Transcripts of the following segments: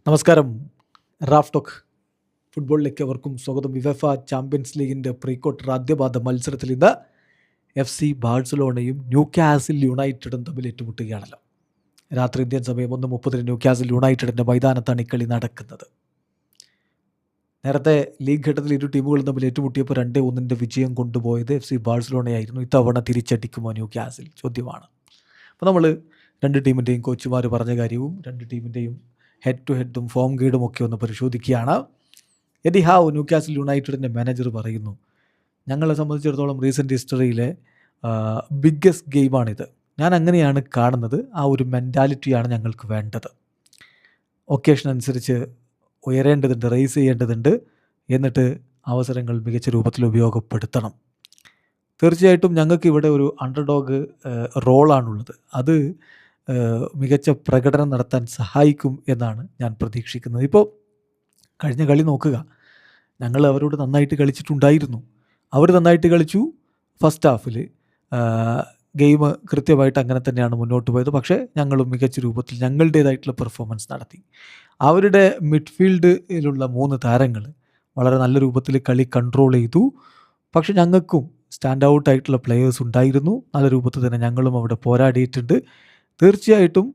നമസ്കാരം. Raf talk ഫുട്ബോളിലേക്ക് അവർക്കും സ്വാഗതം. യുവേഫ ചാമ്പ്യൻസ് ലീഗിൻ്റെ പ്രീ ക്വാർട്ടർ ആദ്യപാദ മത്സരത്തിൽ ഇന്ന് FC ബാഴ്സലോണയും ന്യൂകാസിൽ യുണൈറ്റഡും തമ്മിൽ ഏറ്റുമുട്ടുകയാണല്ലോ. രാത്രി ഇന്ത്യൻ സമയം 1:30 ന്യൂകാസിൽ യുണൈറ്റഡിൻ്റെ മൈതാനത്താണ് ഈ കളി നടക്കുന്നത്. നേരത്തെ ലീഗ് ഘട്ടത്തിൽ ഇരു ടീമുകളും തമ്മിൽ ഏറ്റുമുട്ടിയപ്പോൾ 2-1 വിജയം കൊണ്ടുപോയത് FC ബാഴ്സലോണയായിരുന്നു. ഇത്തവണ തിരിച്ചടിക്കുമോ ന്യൂകാസിൽ? ചോദ്യമാണ്. അപ്പോൾ നമ്മൾ രണ്ട് ടീമിൻ്റെയും കോച്ചുമാർ പറഞ്ഞ കാര്യവും രണ്ട് ടീമിൻ്റെയും ഹെഡ് ടു ഹെഡും ഫോം ഗൈഡും ഒക്കെ ഒന്ന് പരിശോധിക്കുകയാണ്. എഡി ഹാവ്, ന്യൂകാസിൽ യുണൈറ്റഡിൻ്റെ മാനേജർ, പറയുന്നു, ഞങ്ങളെ സംബന്ധിച്ചിടത്തോളം റീസെൻറ്റ് ഹിസ്റ്ററിയിലെ ബിഗ്ഗസ്റ്റ് ഗെയിമാണിത്. ഞാൻ അങ്ങനെയാണ് കാണുന്നത്. ആ ഒരു മെൻറ്റാലിറ്റിയാണ് ഞങ്ങൾക്ക് വേണ്ടത്. ഒക്കേഷൻ അനുസരിച്ച് ഉയരേണ്ടതുണ്ട്, റേസ് ചെയ്യേണ്ടതുണ്ട്, എന്നിട്ട് അവസരങ്ങൾ മികച്ച രൂപത്തിൽ ഉപയോഗപ്പെടുത്തണം. തീർച്ചയായിട്ടും ഞങ്ങൾക്ക് ഇവിടെ ഒരു അണ്ടർഡോഗ് റോളാണുള്ളത്. അത് മികച്ച പ്രകടനം നടത്താൻ സഹായിക്കും എന്നാണ് ഞാൻ പ്രതീക്ഷിക്കുന്നത്. ഇപ്പോൾ കഴിഞ്ഞ കളി നോക്കുക. ഞങ്ങൾ അവരോട് നന്നായിട്ട് കളിച്ചിട്ടുണ്ടായിരുന്നു. അവർ നന്നായിട്ട് കളിച്ചു. ഫസ്റ്റ് ഹാഫിൽ ഗെയിം കൃത്യമായിട്ട് അങ്ങനെ തന്നെയാണ് മുന്നോട്ട് പോയത്. പക്ഷേ ഞങ്ങളും മികച്ച രൂപത്തിൽ ഞങ്ങളുടേതായിട്ടുള്ള പെർഫോമൻസ് നടത്തി. അവരുടെ മിഡ്ഫീൽഡിലുള്ള 3 താരങ്ങൾ വളരെ നല്ല രൂപത്തിൽ കളി കൺട്രോൾ ചെയ്തു. പക്ഷെ ഞങ്ങൾക്കും സ്റ്റാൻഡ് ഔട്ടായിട്ടുള്ള പ്ലെയേഴ്സ് ഉണ്ടായിരുന്നു. നല്ല രൂപത്തിൽ തന്നെ ഞങ്ങളും അവിടെ പോരാടിയിട്ടുണ്ട്. തീർച്ചയായിട്ടും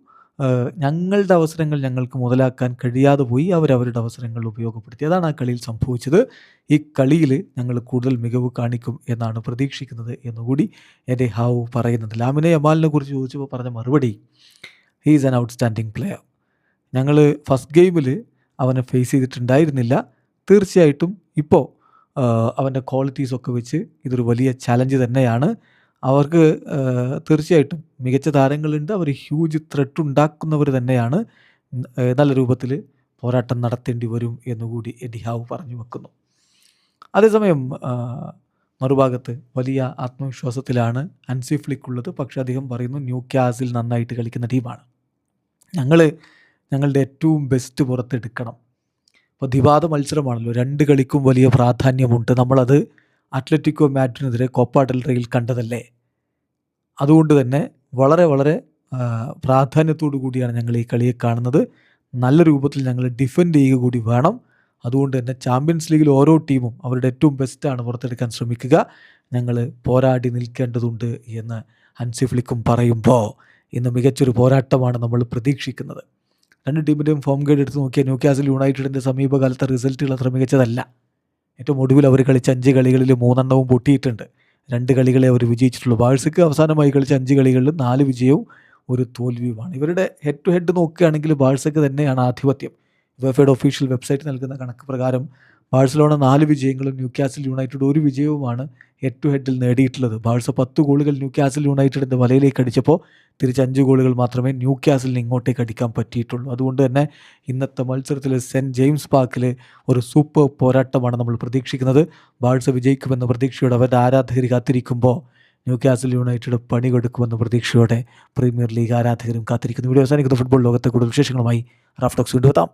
ഞങ്ങളുടെ അവസരങ്ങൾ ഞങ്ങൾക്ക് മുതലാക്കാൻ കഴിയാതെ പോയി. അവരവരുടെ അവസരങ്ങൾ ഉപയോഗപ്പെടുത്തി. അതാണ് ആ കളിയിൽ സംഭവിച്ചത്. ഈ കളിയിൽ ഞങ്ങൾ കൂടുതൽ മികവ് കാണിക്കും എന്നാണ് പ്രതീക്ഷിക്കുന്നത് എന്നുകൂടി എഡി ഹാവ് പറയുന്നുണ്ട്. ലാമിനെ യമാലിനെ കുറിച്ച് ചോദിച്ചപ്പോൾ പറഞ്ഞ മറുപടി, he is an outstanding player. ഞങ്ങൾ ഫസ്റ്റ് ഗെയിമിൽ അവനെ ഫേസ് ചെയ്തിട്ടുണ്ടായിരുന്നില്ല. തീർച്ചയായിട്ടും ഇപ്പോൾ അവൻ്റെ ക്വാളിറ്റീസൊക്കെ വെച്ച് ഇതൊരു വലിയ ചലഞ്ച് തന്നെയാണ്. അവർക്ക് തീർച്ചയായിട്ടും മികച്ച താരങ്ങളുണ്ട്. അവർ ഹ്യൂജ് ത്രെട്ട് ഉണ്ടാക്കുന്നവർ തന്നെയാണ്. നല്ല രൂപത്തിൽ പോരാട്ടം നടത്തേണ്ടി വരും എന്നുകൂടി എഡി ഹാവ് പറഞ്ഞു വെക്കുന്നു. അതേസമയം മറുഭാഗത്ത് വലിയ ആത്മവിശ്വാസത്തിലാണ് ഹൻസി ഫ്ലിക്ക് ഉള്ളത്. പക്ഷേ അദ്ദേഹം പറയുന്നു, ന്യൂകാസിൽ നന്നായിട്ട് കളിക്കുന്ന ടീമാണ്. ഞങ്ങളുടെ ഏറ്റവും ബെസ്റ്റ് പുറത്തെടുക്കണം. അപ്പോൾ ദിവാദ മത്സരമാണല്ലോ. 2 കളിക്കും വലിയ പ്രാധാന്യമുണ്ട്. നമ്മളത് അത്ലറ്റിക്കോ മാഡ്രിഡിനെതിരെ കോപ്പ ഡെൽ റേയിൽ കണ്ടതല്ലേ. അതുകൊണ്ട് തന്നെ വളരെ വളരെ പ്രാധാന്യത്തോടു കൂടിയാണ് ഞങ്ങൾ ഈ കളിയെ കാണുന്നത്. നല്ല രൂപത്തിൽ ഞങ്ങൾ ഡിഫെൻഡ് ചെയ്യുക കൂടി വേണം. അതുകൊണ്ട് തന്നെ ചാമ്പ്യൻസ് ലീഗിൽ ഓരോ ടീമും അവരുടെ ഏറ്റവും ബെസ്റ്റാണ് പുറത്തെടുക്കാൻ ശ്രമിക്കുക. ഞങ്ങൾ പോരാടി നിൽക്കേണ്ടതുണ്ട് എന്ന് ഹൻസി ഫ്ലിക്കും പറയുമ്പോൾ ഇന്ന് മികച്ചൊരു പോരാട്ടമാണ് നമ്മൾ പ്രതീക്ഷിക്കുന്നത്. രണ്ട് ടീമിൻ്റെയും ഫോം ഗൈഡ് എടുത്ത് നോക്കിയാൽ ന്യൂകാസിൽ യുണൈറ്റഡിൻ്റെ സമീപകാലത്തെ റിസൾട്ടുകൾ അത്ര മികച്ചതല്ല. ഏറ്റവും ഒടുവിൽ അവർ കളിച്ച 5 കളികളിൽ 3 എണ്ണവും പൊട്ടിയിട്ടുണ്ട്. 2 കളികളെ അവർ വിജയിച്ചിട്ടുള്ളൂ. ബാഴ്സയ്ക്ക് അവസാനമായി കളിച്ച 5 കളികളിൽ 4 വിജയവും 1 തോൽവിയുമാണ്. ഇവരുടെ ഹെഡ് ടു ഹെഡ് നോക്കുകയാണെങ്കിൽ ബാഴ്സയ്ക്ക് തന്നെയാണ് ആധിപത്യം. യുവേഫയുടെ ഒഫീഷ്യൽ വെബ്സൈറ്റ് നൽകുന്ന കണക്ക് പ്രകാരം ബാഴ്സലോണ 4 വിജയങ്ങളും ന്യൂകാസിൽ യുണൈറ്റഡ് 1 വിജയവുമാണ് ഹെഡ് ടു ഹെഡിൽ നേടിയിട്ടുള്ളത്. ബാഴ്സ 10 ഗോളുകൾ ന്യൂകാസിൽ യുണൈറ്റഡിൻ്റെ വലയിലേക്ക് അടിച്ചപ്പോൾ തിരിച്ച് 5 ഗോളുകൾ മാത്രമേ ന്യൂകാസിലിന് ഇങ്ങോട്ടേക്ക് അടിക്കാൻ പറ്റിയിട്ടുള്ളൂ. അതുകൊണ്ട് തന്നെ ഇന്നത്തെ മത്സരത്തിൽ സെൻറ്റ് ജെയിംസ് പാർക്കിൽ ഒരു സൂപ്പർ പോരാട്ടമാണ് നമ്മൾ പ്രതീക്ഷിക്കുന്നത്. ബാഴ്സ വിജയിക്കുമെന്ന പ്രതീക്ഷയോടെ അവരുടെ ആരാധകർ കാത്തിരിക്കുമ്പോൾ ന്യൂകാസിൽ യുണൈറ്റഡ് പണി കൊടുക്കുമെന്ന പ്രതീക്ഷയോടെ പ്രീമിയർ ലീഗ് ആരാധകരും കാത്തിരിക്കുന്നു. വീഡിയോ അവസാനിക്കുന്ന ഫുട്ബോൾ ലോകത്തെ കൂടുതൽ വിശേഷങ്ങളുമായി റാഫ് ടോക്സ് വീണ്ടും എത്താം.